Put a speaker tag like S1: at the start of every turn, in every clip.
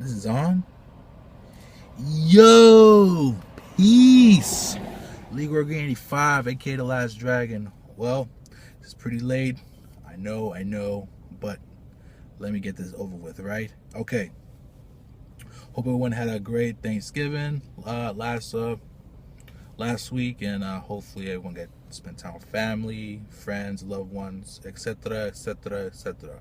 S1: This is on. Yo, peace. League Organ 85, aka The Last Dragon. Well, it's pretty late. I know, but let me get this over with, right? Okay. Hope everyone had a great Thanksgiving last week, and hopefully everyone got spent time with family, friends, loved ones, etc., etc., etc.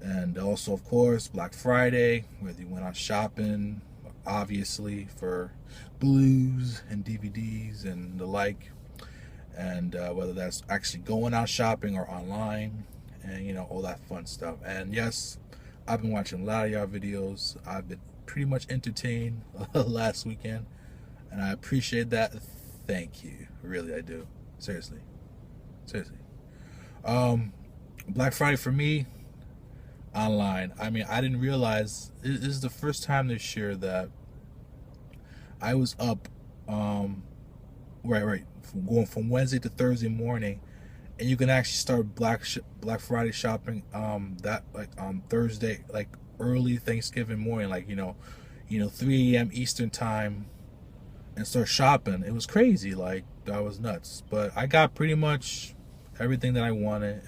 S1: And also, of course, Black Friday, whether you went out shopping, obviously, for blues and DVDs and the like, and whether that's actually going out shopping or online, and all that fun stuff. And yes, I've been watching a lot of y'all videos. I've been pretty much entertained last weekend, and I appreciate that. Thank you, really, I do. Seriously. Black Friday for me, online. I mean, I didn't realize this is the first time this year that I was up, going from Wednesday to Thursday morning, and you can actually start Black Friday shopping that like on Thursday, like early Thanksgiving morning, like 3 a.m. Eastern time, and start shopping. It was crazy, like that was nuts. But I got pretty much everything that I wanted.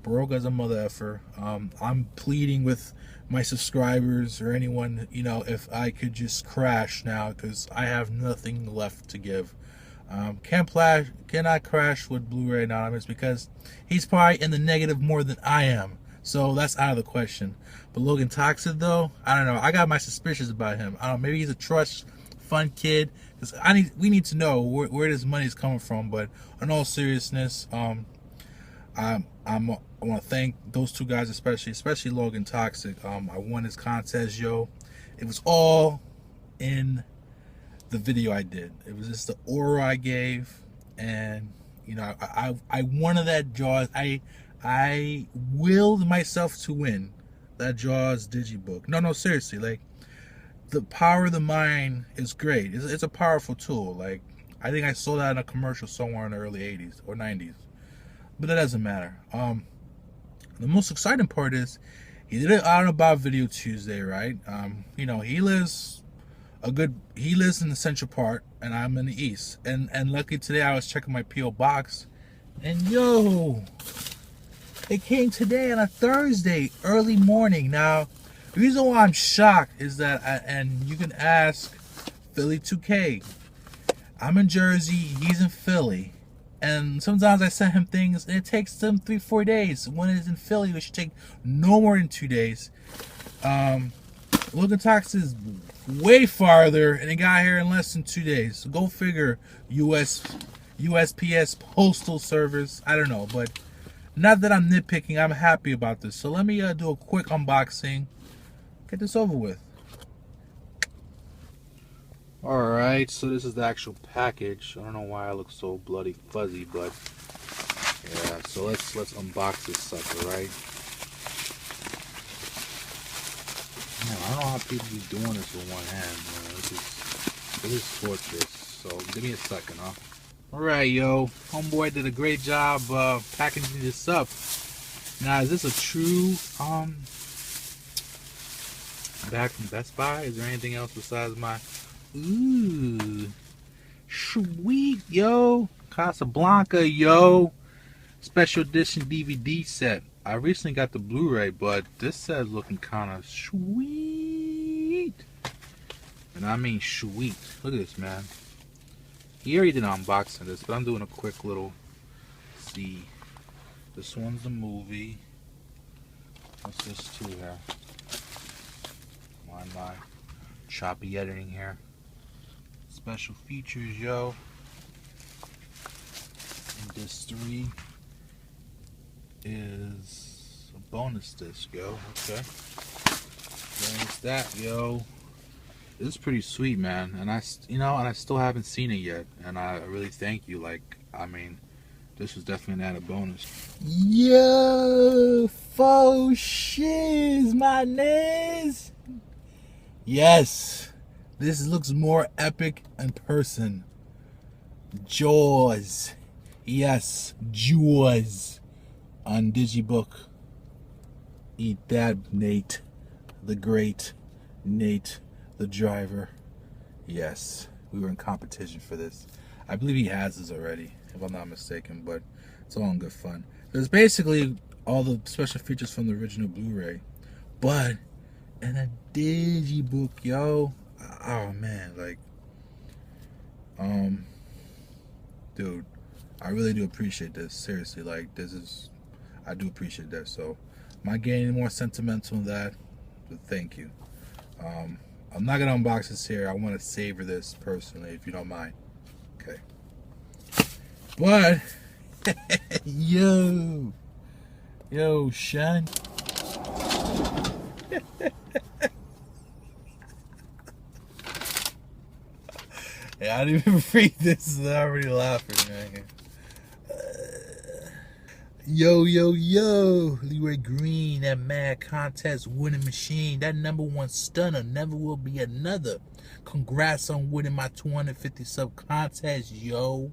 S1: Broke as a mother effer. I'm pleading with my subscribers or anyone, if I could just crash now, because I have nothing left to give. Cannot crash with Blu-ray Anonymous because he's probably in the negative more than I am. So that's out of the question. But Logan Toxic, though, I don't know. I got my suspicions about him. I don't know. Maybe he's a trust fund kid. Because we need to know where this money is coming from. But in all seriousness, I want to thank those two guys, especially Logan Toxic. I won his contest, yo. It was all in the video I did. It was just the aura I gave, and I wanted that Jaws. I willed myself to win that Jaws digibook. No, seriously. Like, the power of the mind is great. It's a powerful tool. Like, I think I saw that in a commercial somewhere in the early 80s or 90s. But that doesn't matter. The most exciting part is he did it Out About Video Tuesday, right? He lives in the central part, and I'm in the east. And luckily today I was checking my P.O. box, and it came today on a Thursday, early morning. Now, the reason why I'm shocked is that, and you can ask Philly 2K. I'm in Jersey, he's in Philly. And sometimes I send him things, and it takes them 3-4 days. When it's in Philly, it should take no more than 2 days. Logan Toxic is way farther, and it got here in less than 2 days. So go figure. USPS postal service. I don't know, but not that I'm nitpicking. I'm happy about this. So let me do a quick unboxing. Get this over with. Alright, so this is the actual package. I don't know why I look so bloody fuzzy, but yeah, so let's unbox this sucker, right? Man, I don't know how people be doing this with one hand, man. This is torturous. So give me a second, huh? Alright, yo. Homeboy did a great job packaging this up. Now, is this a true bag from Best Buy? Is there anything else besides my... Ooh, sweet, yo. Casablanca, yo. Special edition DVD set. I recently got the Blu-ray, but this set is looking kind of sweet. And I mean sweet. Look at this, man. He already did an unboxing of this, but I'm doing a quick little see. This one's the movie. What's this too here? Mind my choppy editing here. Special features, yo. And disc 3 is a bonus disc, yo. Okay. There's that, yo. This is pretty sweet, man. And I still haven't seen it yet. And I really thank you. Like, I mean, this was definitely an added bonus. Yo, faux shiz, my niz. Yes. This looks more epic in person. Jaws. Yes, Jaws. On Digibook. Eat that, Nate. The Great. Nate, the driver. Yes, we were in competition for this. I believe he has this already, if I'm not mistaken, but it's all in good fun. There's basically all the special features from the original Blu-ray, but in a digibook, yo. Oh man, like, dude, I really do appreciate this. Seriously, like, I do appreciate that. So, am I getting any more sentimental than that? But thank you. I'm not gonna unbox this here. I want to savor this personally, if you don't mind. Okay. But yo, Sean. Yeah, I didn't even read this. I'm already laughing, man. Yo, Leroy Green, that mad contest winning machine, that #1 stunner, never will be another. Congrats on winning my 250 sub contest, yo.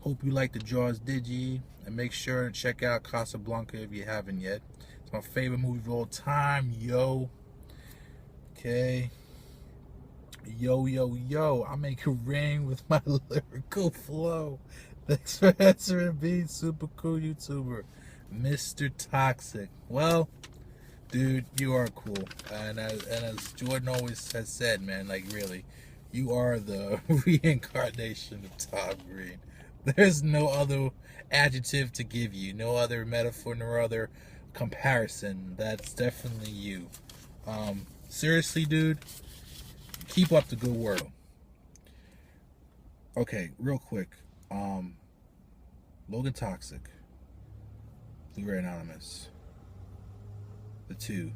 S1: Hope you like the draws, digi, and make sure to check out Casablanca if you haven't yet. It's my favorite movie of all time, yo. Okay. Yo, I make it rain with my lyrical flow. Thanks for answering, being super cool YouTuber, Mr. Toxic. Well, dude, you are cool, and as Jordan always has said, man, like really, you are the reincarnation of Tom Green. There's no other adjective to give you, no other metaphor, no other comparison. That's definitely you. Seriously, dude, keep up the good work. Okay, real quick. Logan Toxic, Blu-ray Anonymous, the two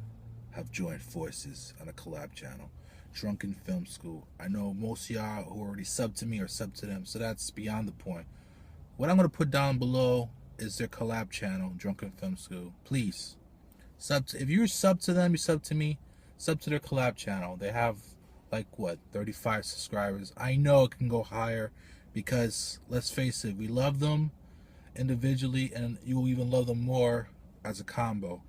S1: have joined forces on a collab channel, Drunken Film School. I know most of y'all who already subbed to me or subbed to them, so that's beyond the point. What I'm going to put down below is their collab channel, Drunken Film School. Please, if you're sub to them, you sub to me, sub to their collab channel. They have, like, what, 35 subscribers. I know it can go higher, because let's face it, we love them individually, and you will even love them more as a combo.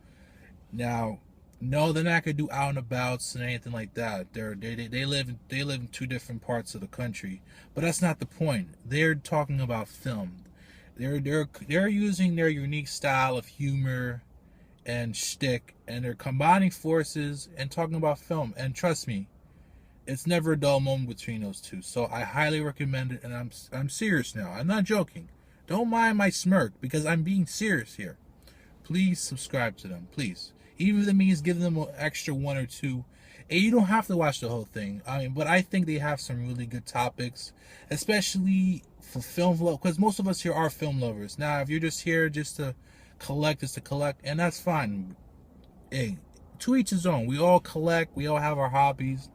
S1: Now, no, they're not gonna do out and abouts and anything like that. They live in two different parts of the country, but that's not the point. They're talking about film. They're using their unique style of humor and shtick, and they're combining forces and talking about film. And trust me, it's never a dull moment between those two. So I highly recommend it, and I'm serious now. I'm not joking. Don't mind my smirk, because I'm being serious here. Please subscribe to them, please. Even if it means giving them an extra 1 or 2. And you don't have to watch the whole thing. But I think they have some really good topics, especially for film love, because most of us here are film lovers. Now, if you're just here just to collect, and that's fine. Hey, to each his own. We all collect. We all have our hobbies.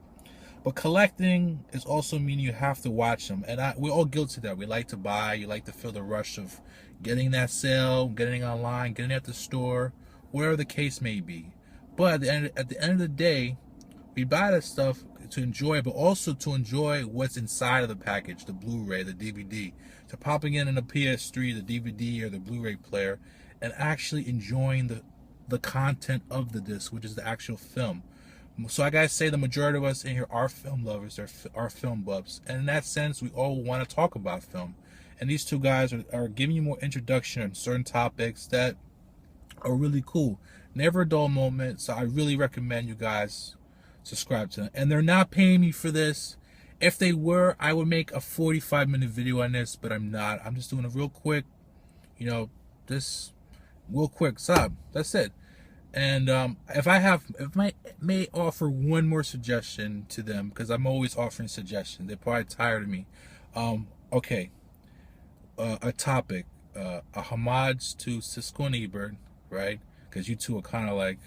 S1: But collecting is also meaning you have to watch them. And we're all guilty of that. We like to buy. You like to feel the rush of getting that sale, getting it online, getting it at the store, whatever the case may be. But at the end of the day, we buy that stuff to enjoy, but also to enjoy what's inside of the package, the Blu-ray, the DVD. So popping in a PS3, the DVD, or the Blu-ray player, and actually enjoying the content of the disc, which is the actual film. So I gotta say, the majority of us in here are film lovers, are film buffs, and in that sense, we all want to talk about film. And these two guys are giving you more introduction on certain topics that are really cool. Never a dull moment. So I really recommend you guys subscribe to them. And they're not paying me for this. If they were, I would make a 45-minute video on this, but I'm not. I'm just doing a real quick, this real quick sub. That's it. And if I may offer one more suggestion to them, because I'm always offering suggestions. They're probably tired of me. Okay. A topic, a homage to Siskel and Ebert, right? Because you two are kind of like,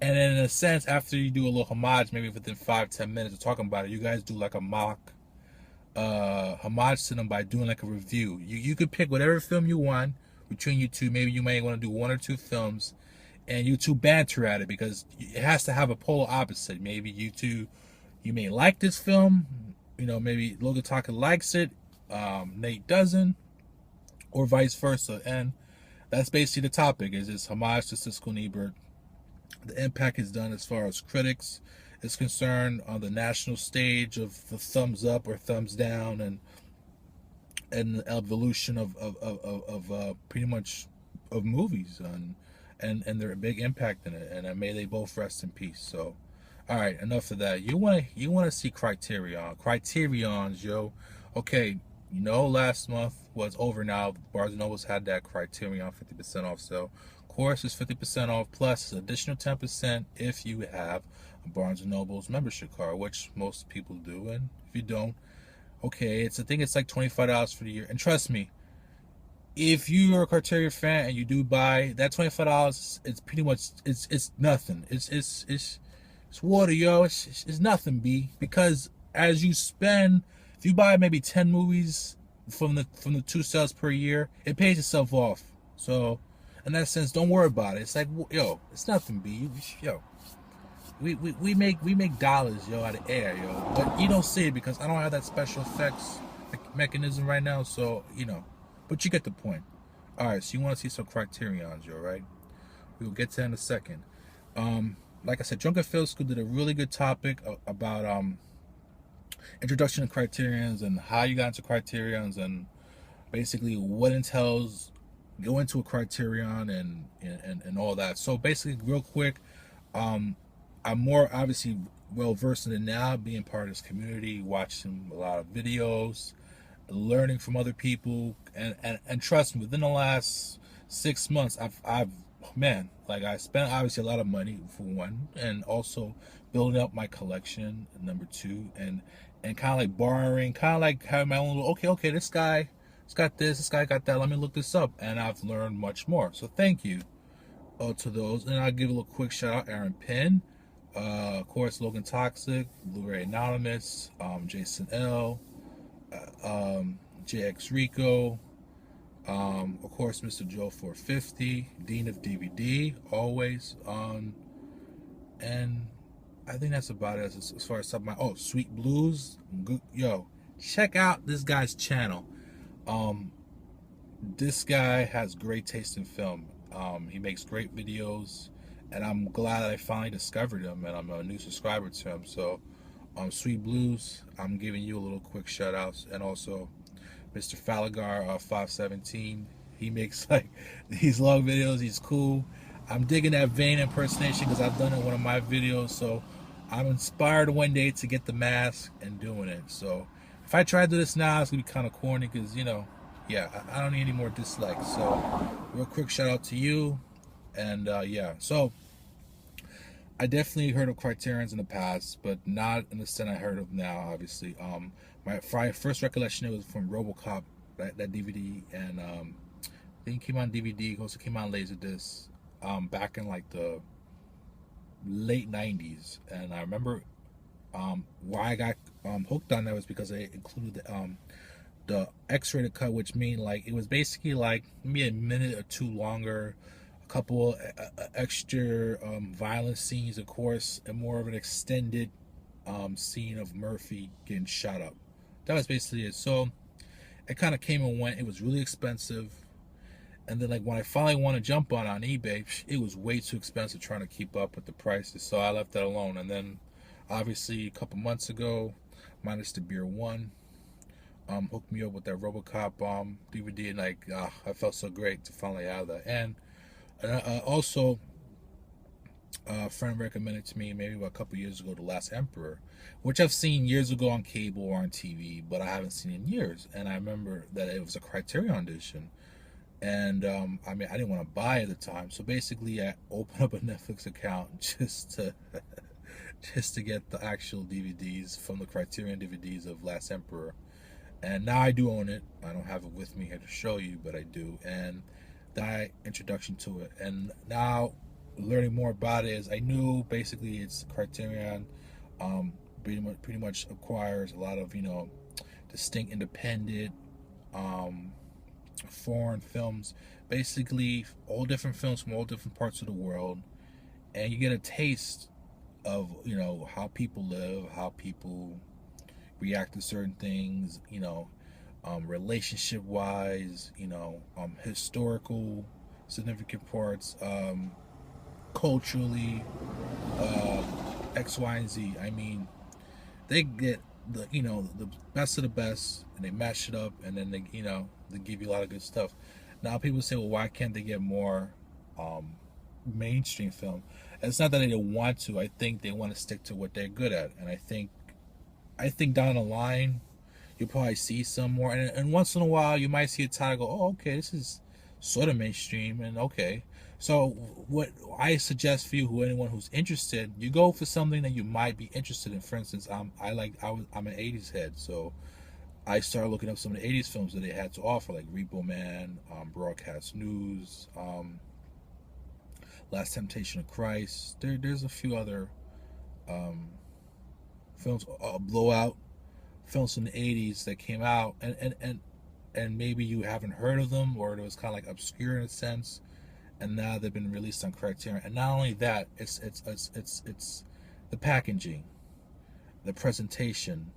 S1: and in a sense, after you do a little homage, maybe within 5-10 minutes of talking about it, you guys do like a mock homage to them by doing like a review. You could pick whatever film you want between you two. Maybe you may want to do 1 or 2 films, and you two banter at it, because it has to have a polar opposite. Maybe you may like this film, maybe Logan Toxic likes it, Nate doesn't, or vice versa. And that's basically the topic, is this homage to Siskel and Ebert. the impact it's done as far as critics is concerned on the national stage of the thumbs up or thumbs down, and the evolution of pretty much of movies, and their big impact in it. And may they both rest in peace. So, all right, enough of that. You want to see Criterion's, yo. Okay, last month was over now. Barnes and Nobles had that Criterion 50% off sale. Of course, it's 50% off plus additional 10% if you have a Barnes and Nobles membership card, which most people do. And if you don't, okay, I think it's like $25 for the year. And trust me, if you're a Criterion fan and you do buy that $25, it's pretty much it's nothing. It's water, yo. It's nothing, B. Because as you spend, if you buy maybe 10 movies from the 2 sales per year, it pays itself off. So in that sense, don't worry about it. It's like, yo, it's nothing, B. Yo, we make dollars, yo, out of air, yo. But you don't see it because I don't have that special effects mechanism right now. So but you get the point. All right, so you want to see some Criterions, yo, right? We will get to that in a second. Like I said, Drunken Film School did a really good topic about introduction to Criterions and how you got into Criterions and basically what entails going to a Criterion and all that. So basically, real quick, I'm more obviously well versed in it now, being part of this community, watching a lot of videos, learning from other people, and trust me, within the last 6 months, I've I spent obviously a lot of money for one, and also building up my collection, number two, and kind of like borrowing, kind of like having my own little, okay, this guy's got this guy got that, let me look this up, and I've learned much more. So thank you to those, and I'll give a little quick shout out, Aaron Pynn, of course, Logan Toxic, Blu-ray Anonymous, Jason L, JX Rico, of course, Mr. Joe 450, Dean of DVD, always, and I think that's about it as far as some of my, Sweet Blues, yo, check out this guy's channel. This guy has great taste in film. He makes great videos, and I'm glad that I finally discovered him, and I'm a new subscriber to him. So, Sweet Blues, I'm giving you a little quick shout outs, and also Mr. Falagar 517. He makes like these long videos. He's cool. I'm digging that vein impersonation because I've done it in one of my videos. So I'm inspired one day to get the mask and doing it. So if I try to do this now, it's gonna be kind of corny because I don't need any more dislikes. So real quick shout out to you, and so I definitely heard of Criterions in the past, but not in the extent I heard of now, obviously. My first recollection, it was from RoboCop, that DVD, and I think it came on DVD, also came on Laserdisc, back in like the late 90s. And I remember why I got hooked on that was because they included the X-rated cut, which mean like it was basically like maybe a minute or two longer, a couple extra violent scenes, of course, and more of an extended scene of Murphy getting shot up. That was basically it. So it kind of came and went. It was really expensive, and then like when I finally want to jump on eBay, it was way too expensive trying to keep up with the prices. So I left that alone. And then obviously a couple months ago, minus the beer one, hooked me up with that RoboCop DVD, and like I felt so great to finally have that. And also, a friend recommended to me maybe about a couple years ago, The Last Emperor, which I've seen years ago on cable or on TV, but I haven't seen in years. And I remember that it was a Criterion edition, and I didn't want to buy it at the time, so basically I opened up a Netflix account just to get the actual DVDs from the Criterion DVDs of Last Emperor. And now I do own it. I don't have it with me here to show you, but I do. And that introduction to it, and now learning more about it is I knew basically it's Criterion pretty much acquires a lot of distinct independent foreign films, basically all different films from all different parts of the world, and you get a taste of how people live, how people react to certain things, relationship wise, historical significant parts, culturally, X, Y, and Z. I mean, they get the the best of the best, and they mash it up, and then they give you a lot of good stuff. Now people say, well, why can't they get more mainstream film? And it's not that they don't want to. I think they want to stick to what they're good at, and I think down the line you'll probably see some more, and once in a while you might see a title go, oh, okay, this is sort of mainstream, and okay. So what I suggest for you, anyone who's interested, you go for something that you might be interested in. For instance, I'm an 80s head, so I started looking up some of the 80s films that they had to offer, like Repo Man, Broadcast News, Last Temptation of Christ. There's a few other films, Blowout, films from the 80s that came out, and maybe you haven't heard of them, or it was kind of like obscure in a sense, and now they've been released on Criterion. And not only that, it's the packaging, the presentation,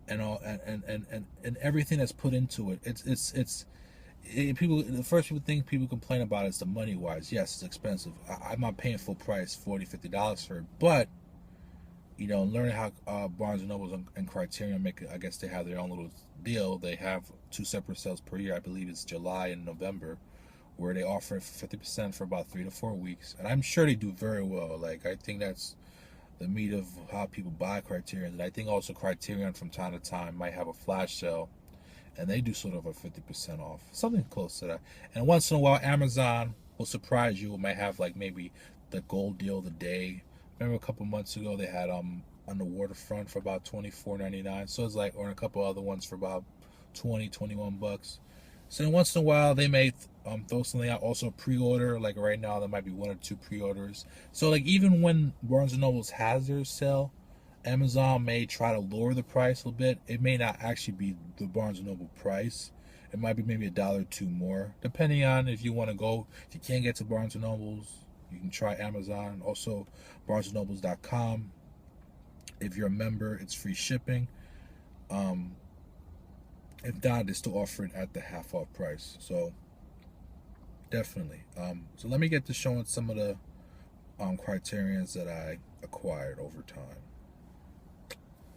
S1: and all, and everything that's put into it. People, the first people complain about is the money wise. Yes, it's expensive. I'm not paying full price, $40-$50 for it, but learning how Barnes and Noble and Criterion make it, I guess they have their own little deal. They have 2 separate sales per year. I believe it's July and November, where they offer 50% for about 3 to 4 weeks, and I'm sure they do very well. Like, I think that's the meat of how people buy Criterion. And I think also Criterion from time to time might have a flash sale, and they do sort of a 50% off, something close to that. And once in a while, Amazon will surprise you. It might have like maybe the gold deal of the day. Remember a couple months ago they had on the Waterfront for about $24.99. So it's like, or a couple other ones for about $20-$21. So then once in a while they may throw something out. Also pre-order, like right now there might be 1 or 2 pre-orders. So like even when Barnes and Noble has their sale, Amazon may try to lower the price a little bit. It may not actually be the Barnes and Noble price. It might be maybe $1 or 2 more, depending on if you want to go. If you can't get to Barnes and Nobles, you can try Amazon. Also, BarnesandNobles.com. If you're a member, it's free shipping. If not, they still offer it at the half off price. So definitely. So let me get to showing some of the Criterions that I acquired over time.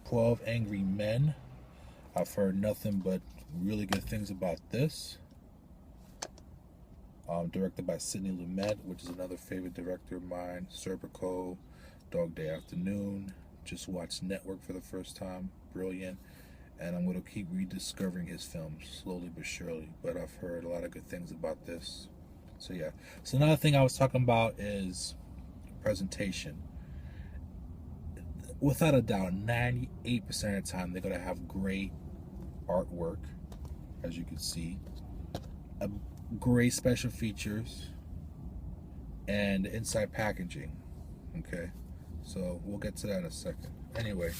S1: 12 Angry Men. I've heard nothing but really good things about this. Directed by Sidney Lumet, which is another favorite director of mine. Serpico, Dog Day Afternoon. Just watched Network for the first time. Brilliant. And I'm going to keep rediscovering his films slowly but surely. But I've heard a lot of good things about this. So yeah. So another thing I was talking about is presentation. Without a doubt, 98% of the time they're going to have great artwork, as you can see, great special features, and inside packaging. Okay, so we'll get to that in a second. Anyway,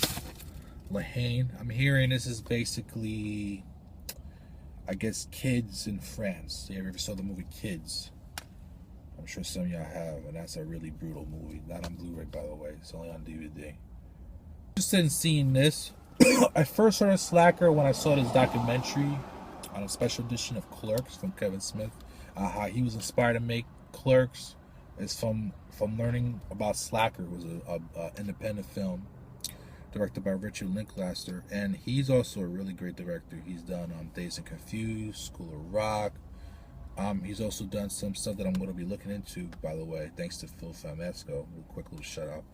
S1: Lahane, I'm hearing this is basically, I guess, kids in France. You ever saw the movie Kids? I'm sure some of y'all have, and that's a really brutal movie. Not on Blu-ray, by the way. It's only on DVD. Interested in seeing this. I first heard of Slacker when I saw this documentary on a special edition of Clerks from Kevin Smith. How he was inspired to make Clerks is from learning about Slacker. It was a independent film directed by Richard Linklater, and he's also a really great director. He's done Dazed and Confused, School of Rock. He's also done some stuff that I'm going to be looking into, by the way, thanks to Phil Famesco. A quick little shout out.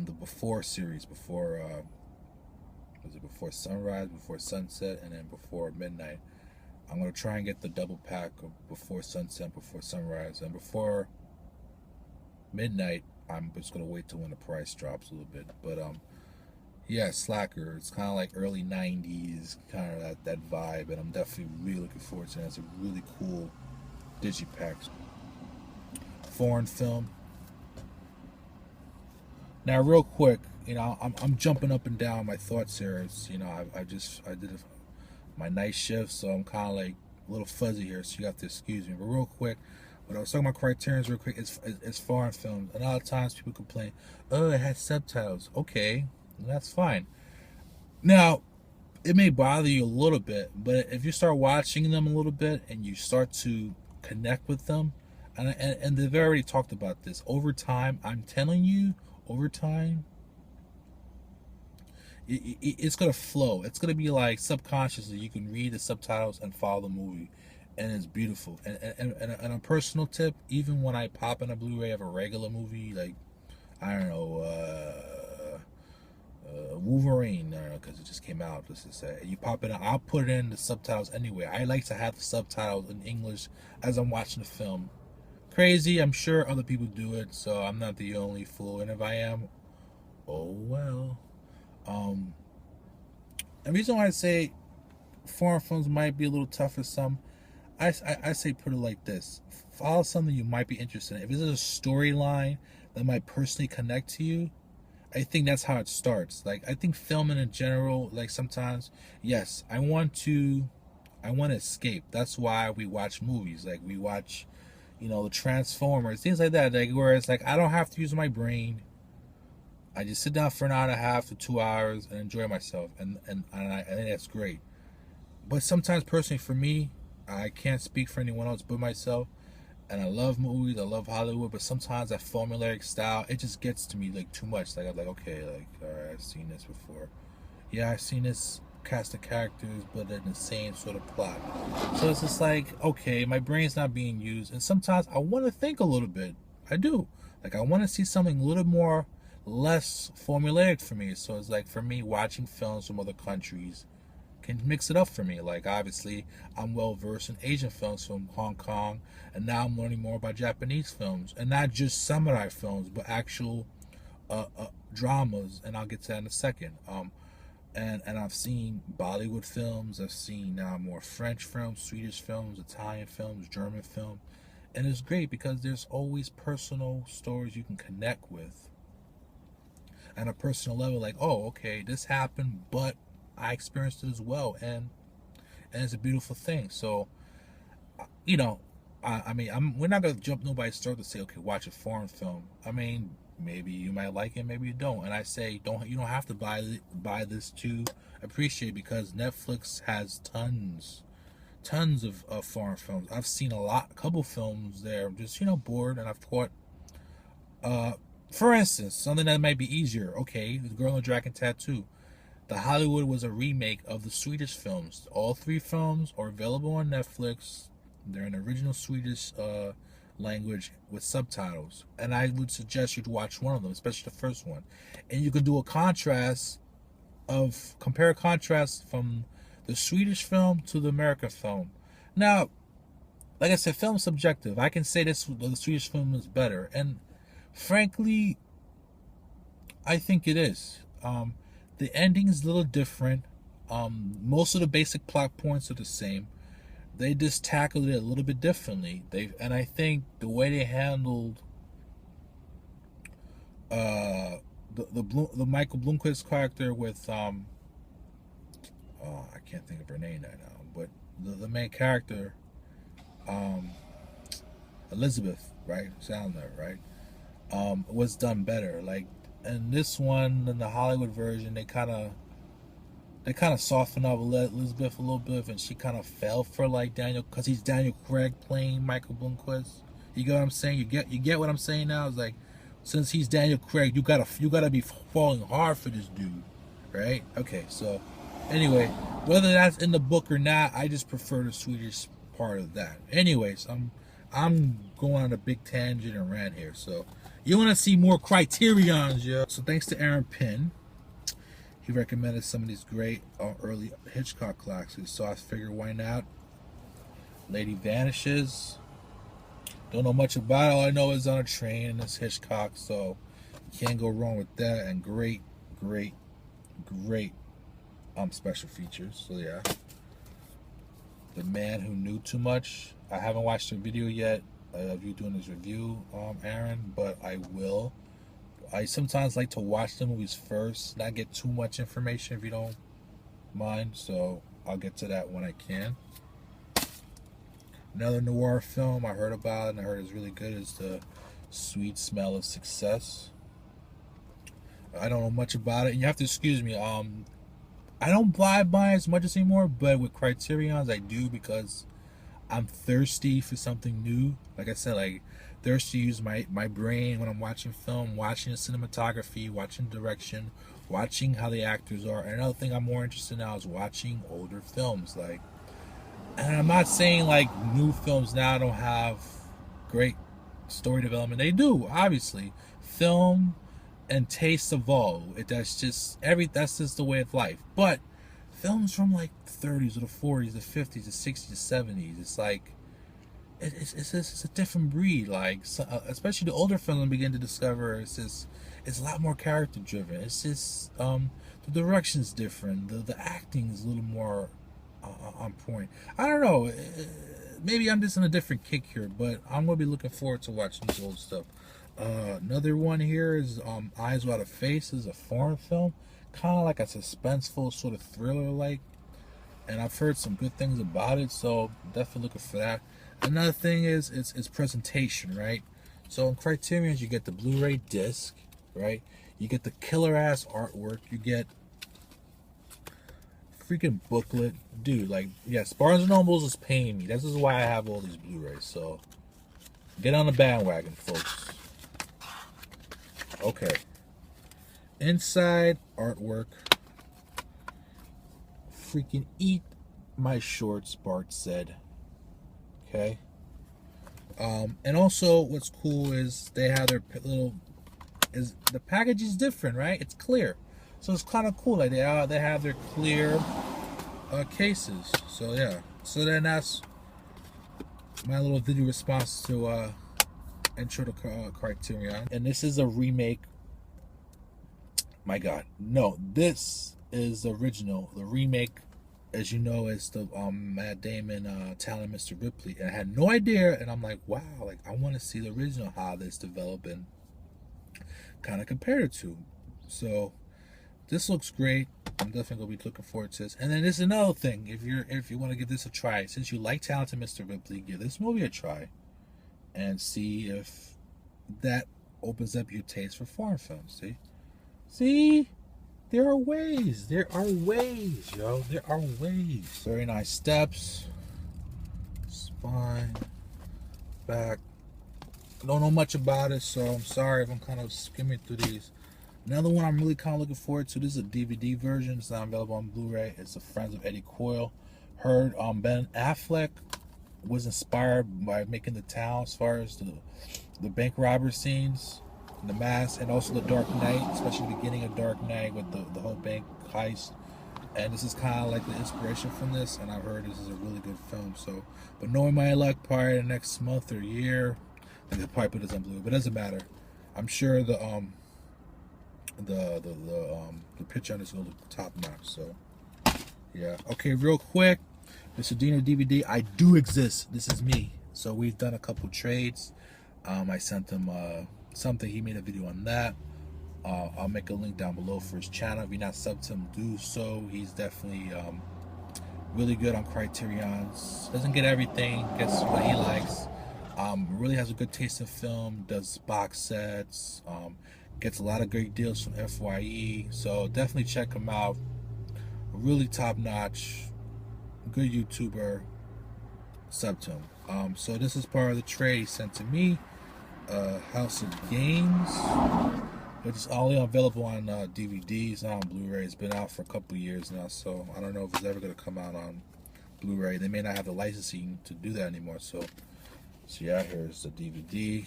S1: The Before series, before Sunrise, Before Sunset, and then Before Midnight. I'm going to try and get the double pack of Before Sunset, Before Sunrise, and Before Midnight. I'm just going to wait till when the price drops a little bit. But yeah, Slacker, it's kind of like early 90s, kind of that vibe, and I'm definitely really looking forward to it. It's a really cool digipack. Foreign film. Now, real quick, I'm jumping up and down my thoughts here. It's, I did my night shift, so I'm kind of like a little fuzzy here, so you have to excuse me. But real quick, when I was talking about Criterions real quick, it's foreign films. And a lot of times people complain, oh, it has subtitles. Okay, that's fine. Now, it may bother you a little bit, but if you start watching them a little bit and you start to connect with them, and they've already talked about this. Over time, I'm telling you, over time, it's gonna flow. It's gonna be like subconsciously you can read the subtitles and follow the movie, and it's beautiful. And a personal tip, even when I pop in a Blu-ray of a regular movie, like I don't know, Wolverine, because it just came out. Let's just say you pop it, I'll put it in the subtitles anyway. I like to have the subtitles in English as I'm watching the film. Crazy, I'm sure other people do it, so I'm not the only fool. And if I am, oh well. The reason why I say foreign films might be a little tough for some, I say put it like this: follow something you might be interested in. If it's a storyline that might personally connect to you, I think that's how it starts. Like I think filming in general, like sometimes, yes, I want to escape. That's why we watch movies. Like we watch, the Transformers, things like that. Like where it's like I don't have to use my brain. I just sit down for an hour and a half to 2 hours and enjoy myself, and I think that's great. But sometimes, personally, for me, I can't speak for anyone else but myself. And I love movies, I love Hollywood, but sometimes that formulaic style, it just gets to me like too much. Like I'm like, okay, like all right, I've seen this before. Yeah, I've seen this cast of characters, but in the same sort of plot. So it's just like, okay, my brain's not being used, and sometimes I want to think a little bit. I do. Like I want to see something a little more less formulaic for me. So it's like for me, watching films from other countries can mix it up for me. Like obviously I'm well versed in Asian films from Hong Kong, and now I'm learning more about Japanese films, and not just samurai films, but actual dramas, and I'll get to that in a second. And I've seen Bollywood films, I've seen now more French films, Swedish films, Italian films, German film, and it's great because there's always personal stories you can connect with on a personal level. Like, oh, okay, this happened, but I experienced it as well, and it's a beautiful thing. So, I mean, we're not gonna jump nobody's throat to say, okay, watch a foreign film. I mean, maybe you might like it, maybe you don't. And I say, you don't have to buy this to appreciate, because Netflix has tons of foreign films. I've seen a couple films there. I'm just bored, and I've caught. For instance, something that might be easier. Okay, The Girl in the Dragon Tattoo. The Hollywood was a remake of the Swedish films. All 3 films are available on Netflix. They're in original Swedish language with subtitles. And I would suggest you to watch one of them, especially the first one. And you can do compare contrast from the Swedish film to the American film. Now, like I said, film is subjective. I can say the Swedish film is better. And frankly, I think it is. The ending is a little different. Most of the basic plot points are the same. They just tackled it a little bit differently. And I think the way they handled the Michael Blomkvist character with I can't think of her name right now, but the main character, Elizabeth, right? Sound there, right? Was done better. Like in this one, in the Hollywood version, they kind of softened up Elizabeth a little bit, and she kind of fell for like Daniel, because he's Daniel Craig playing Michael Blomkvist. You get what I'm saying? You get what I'm saying now? It's like, since he's Daniel Craig, you gotta be falling hard for this dude, right? Okay, so anyway, whether that's in the book or not, I just prefer the Swedish part of that. Anyways, I'm going on a big tangent and rant here. So you want to see more Criterions, yo? So thanks to Aaron Pynn. He recommended some of these great early Hitchcock classics, so I figured, why not? Lady Vanishes. Don't know much about it. All I know is on a train and it's Hitchcock, so you can't go wrong with that. And great special features. So yeah, The Man Who Knew Too Much. I haven't watched the video yet of you doing this review, Aaron, but I will. I sometimes like to watch the movies first, not get too much information, if you don't mind, so I'll get to that when I can. Another noir film I heard about and I heard is really good is The Sweet Smell of Success. I don't know much about it, and you have to excuse me. I don't buy as much as anymore, but with Criterions I do, because I'm thirsty for something new. Like I said, like thirsty to use my brain when I'm watching film, watching the cinematography, watching direction, watching how the actors are. And another thing I'm more interested in now is watching older films. Like, and I'm not saying like new films now don't have great story development. They do, obviously. Film and taste evolve. That's just the way of life. But films from like the 30s or the 40s, the 50s, the 60s, the 70s, it's like it's a different breed. Like especially the older films I begin to discover, it's a lot more character driven. It's just the direction's different. The acting is a little more on point. I don't know. Maybe I'm just in a different kick here, but I'm gonna be looking forward to watching this old stuff. Another one here is Eyes Without a Face. Is a foreign film, kind of like a suspenseful sort of thriller like, and I've heard some good things about it, so definitely looking for that. Another thing is it's presentation, right? So in Criterion you get the Blu-ray disc, right? You get the killer ass artwork. You get freaking booklet, dude. Like, yes, Barnes and Nobles is paying me. This is why I have all these Blu-rays. So get on the bandwagon, folks. Okay. Inside artwork. Freaking eat my shorts, Bart said. Okay. And also what's cool is they have their little, is the package is different, right? It's clear. So it's kind of cool. Like they have their clear cases. So yeah. So then that's my little video response to intro to Criterion. And this is a remake. My God, no! This is the original. The remake, as you know, is the Matt Damon Talon Mr. Ripley. And I had no idea. And I'm like, wow! Like I want to see the original, how this developed and kind of compare it to. So this looks great. I'm definitely gonna be looking forward to this. And then there's another thing. If you want to give this a try, since you like Talented Mr. Ripley, give this movie a try and see if that opens up your taste for foreign films. See, there are ways. There are ways, yo. There are ways. Very nice steps. Spine, back. Don't know much about it, so I'm sorry if I'm kind of skimming through these. Another one I'm really kind of looking forward to. This is a DVD version. It's not available on Blu-ray. It's the Friends of Eddie Coyle. Heard Ben Affleck was inspired by making The Town, as far as the bank robber scenes, The Mask, and also The Dark Knight, especially the beginning of Dark Knight with the whole bank heist. And this is kind of like the inspiration from this, and I've heard this is a really good film. So, but knowing my luck, probably the next month or year, I think they'll probably put this on Blu-ray, but it doesn't matter. I'm sure the picture on this will look top notch. So yeah. Okay, real quick, Mr. Dino DVD. I do exist. This is me. So we've done a couple trades. I sent him something. He made a video on that. I'll make a link down below for his channel. If you're not subbed to him, do so. He's definitely really good on Criterions. Doesn't get everything, gets what he likes. Really has a good taste in film. Does box sets. Gets a lot of great deals from FYE. So definitely check him out. Really top notch. Good YouTuber. Sub to him. So this is part of the trade he sent to me. House of Games, which is only available on DVDs, not on Blu-ray. It's been out for a couple years now, so I don't know if it's ever going to come out on Blu-ray. They may not have the licensing to do that anymore. So yeah, here's the DVD.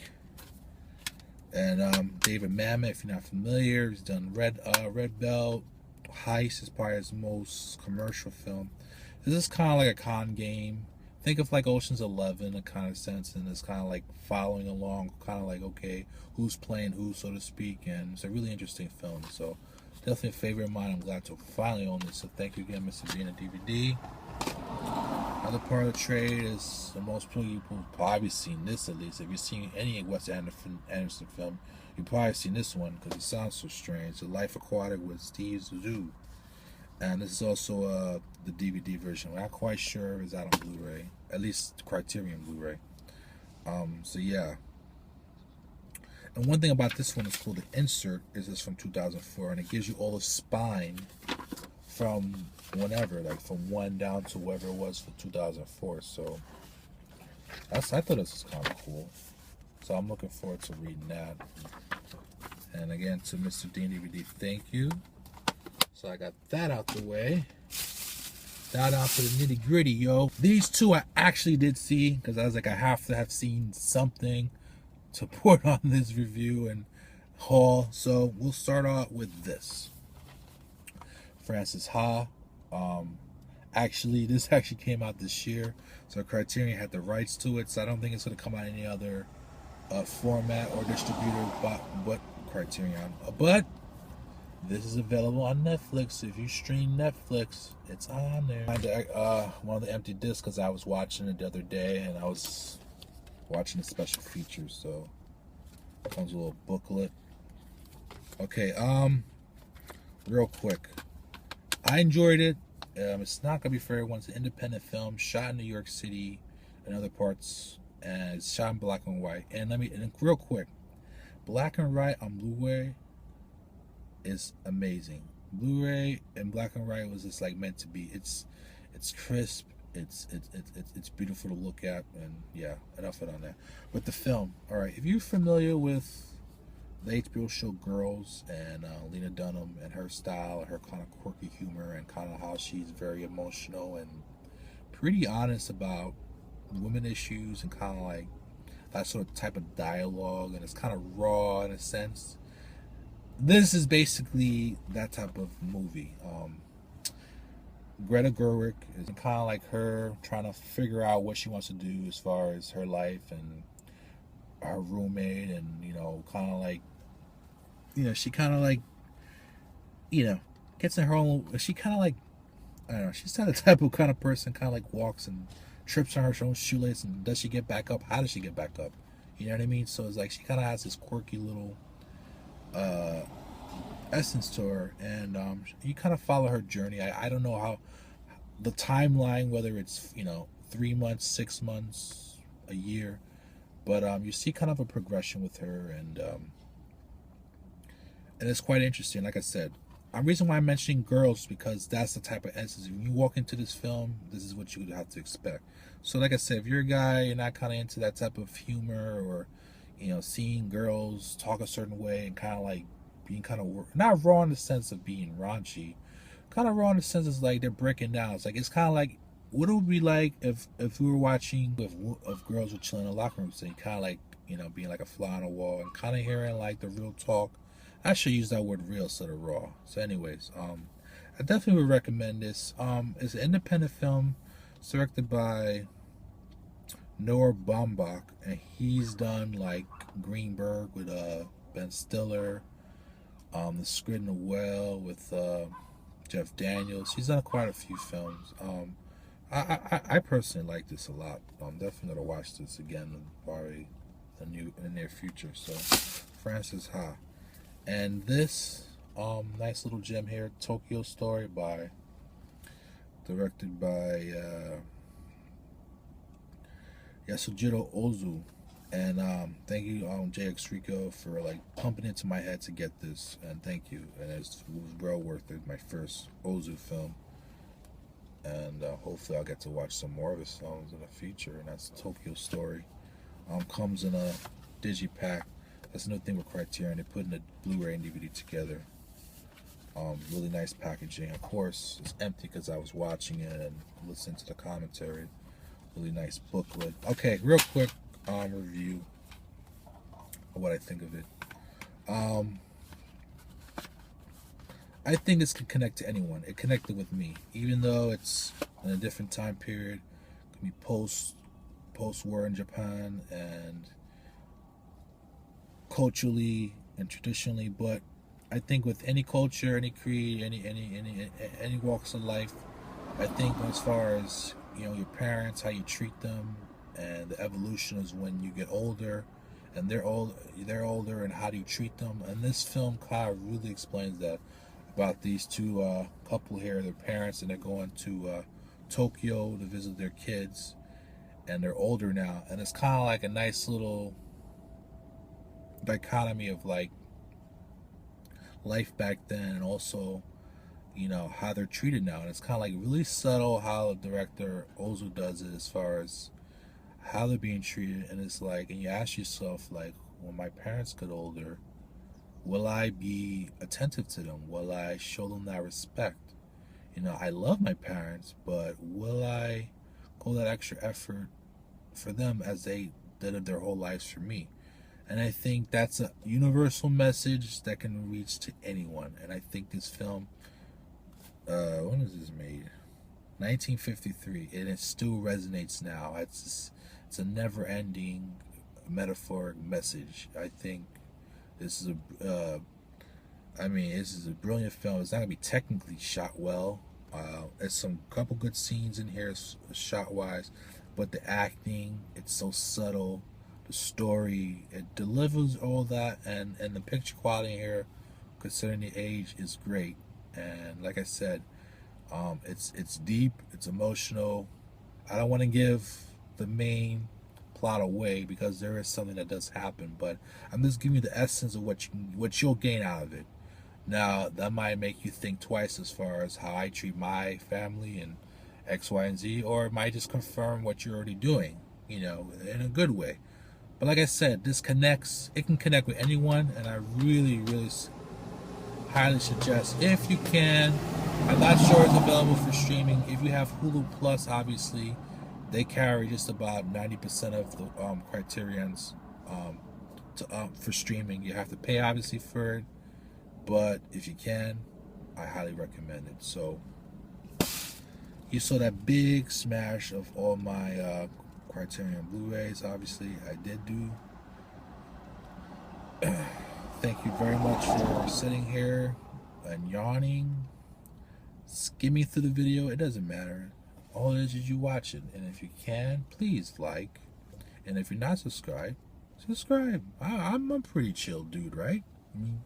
S1: And David Mamet, if you're not familiar, he's done Red Belt. Heist is probably his most commercial film. This is kind of like a con game. Think of like Ocean's 11 in kind of sense, and it's kind of like following along, kind of like, okay, who's playing who, so to speak, and it's a really interesting film. So definitely a favorite of mine. I'm glad to finally own this. So thank you again, Mr. Being a DVD. Another part of the trade is the most people probably seen this, at least. If you're seeing any Wes Anderson film, you've probably seen this one because it sounds so strange. The Life Aquatic with Steve Zissou. And this is also the DVD version. We're not quite sure if it's out on Blu-ray, at least Criterion Blu-ray. So yeah. And one thing about this one is cool. The insert is this from 2004, and it gives you all the spine from whenever, like from 1 down to whatever it was for 2004. So I thought this was kind of cool. So I'm looking forward to reading that. And again, to Mr. Dean DVD, thank you. So I got that out the way. Down to the nitty gritty, yo. These two I actually did see, because I was like, I have to have seen something to put on this review and haul. So we'll start out with this. Frances Ha. Actually, this actually came out this year. So Criterion had the rights to it. So I don't think it's going to come out any other format or distributor but Criterion. But this is available on Netflix. If you stream Netflix, it's on there. One of the empty discs because I was watching it the other day and I was watching the special features. So it comes with a little booklet. Okay, real quick. I enjoyed it. It's not gonna be for everyone. It's an independent film shot in New York City and other parts, and it's shot in black and white. And real quick, black and white on Blu-ray is amazing. Blu-ray and black and white was just like meant to be. It's crisp. It's beautiful to look at. And yeah, enough on that. But the film, all right. If you're familiar with the HBO show Girls and Lena Dunham and her style, her kind of quirky humor, and kind of how she's very emotional and pretty honest about women issues and kind of like that sort of type of dialogue, and it's kind of raw in a sense. This is basically that type of movie. Greta Gerwig is kind of like her trying to figure out what she wants to do as far as her life and her roommate, and kind of like, she kind of like, gets in her own. She kind of like, I don't know. She's not the type of kind of person kind of like walks and trips on her own shoelace, and does she get back up? How does she get back up? You know what I mean? So it's like she kind of has this quirky little essence to her, and you kind of follow her journey. I don't know how the timeline, whether it's 3 months, 6 months, a year, but you see kind of a progression with her, and it's quite interesting. Like I said, the reason why I'm mentioning Girls is because that's the type of essence. When you walk into this film, this is what you would have to expect. So like I said, if you're a guy, you're not kind of into that type of humor, or seeing girls talk a certain way and kind of like being kind of not raw in the sense of being raunchy, kind of raw in the sense it's like they're breaking down. It's kind of like what it would be like if we were watching if girls were chilling in the locker room, saying kind of like being like a fly on the wall and kind of hearing like the real talk. I should use that word real instead of raw. So anyways, I definitely would recommend this. It's an independent film. It's directed by Noah Baumbach, and he's done like Greenberg with Ben Stiller, The Squid and the Whale with Jeff Daniels. He's done quite a few films. I personally like this a lot. I'm definitely gonna watch this again probably in the near future. So Frances Ha. And this nice little gem here, Tokyo Story, directed by Yasujiro Ozu. And thank you, JX Rico, for like pumping into my head to get this. And thank you. And it was well worth it. My first Ozu film. And hopefully I'll get to watch some more of his films in the future. And that's Tokyo Story. Comes in a digipack. That's another thing with Criterion. They're putting the Blu-ray and DVD together. Really nice packaging. Of course, it's empty because I was watching it and listening to the commentary. Really nice booklet. Okay, real quick review of what I think of it. I think this can connect to anyone. It connected with me, even though it's in a different time period. It could be post-war in Japan and culturally and traditionally, but I think with any culture, any creed, any walks of life, I think as far as your parents, how you treat them, and the evolution is when you get older, and they're older, and how do you treat them? And this film kind of really explains that about these two couple here, their parents, and they're going to Tokyo to visit their kids, and they're older now, and it's kind of like a nice little dichotomy of like life back then, and also how they're treated now. And it's kind of like really subtle how the director Ozu does it, as far as how they're being treated, and it's like, and you ask yourself, like, when my parents get older, will I be attentive to them? Will I show them that respect? You know, I love my parents, but will I go that extra effort for them as they did their whole lives for me? And I think that's a universal message that can reach to anyone. And I think this film, when was this made? 1953, and it still resonates now. It's a never-ending metaphoric message. I think this is this is a brilliant film. It's not gonna be technically shot well. There's some couple good scenes in here, shot wise, but the acting, it's so subtle. The story, it delivers all that, and the picture quality here, considering the age, is great. And like I said, it's deep, it's emotional. I don't want to give the main plot away because there is something that does happen, but I'm just giving you the essence of what you'll gain out of it. Now that might make you think twice as far as how I treat my family and X, Y, and Z, or it might just confirm what you're already doing, you know, in a good way. But like I said, this connects. It can connect with anyone, and I really, really highly suggest, if you can. I'm not sure it's available for streaming. If you have Hulu Plus, obviously, they carry just about 90% of the Criterion's for streaming. You have to pay, obviously, for it, but if you can, I highly recommend it. So you saw that big smash of all my Criterion Blu-rays. Obviously, I did do. Thank you very much for sitting here and yawning, skimming through the video. It doesn't matter. All it is you watch it, and if you can, please like. And if you're not subscribed, subscribe. I'm a pretty chill dude, right? I mean,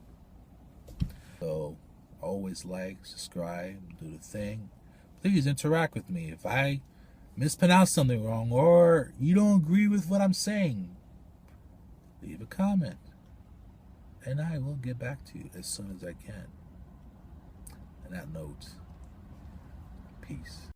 S1: so always like, subscribe, do the thing. Please interact with me. If I mispronounce something wrong or you don't agree with what I'm saying, leave a comment, and I will get back to you as soon as I can. On that note, peace.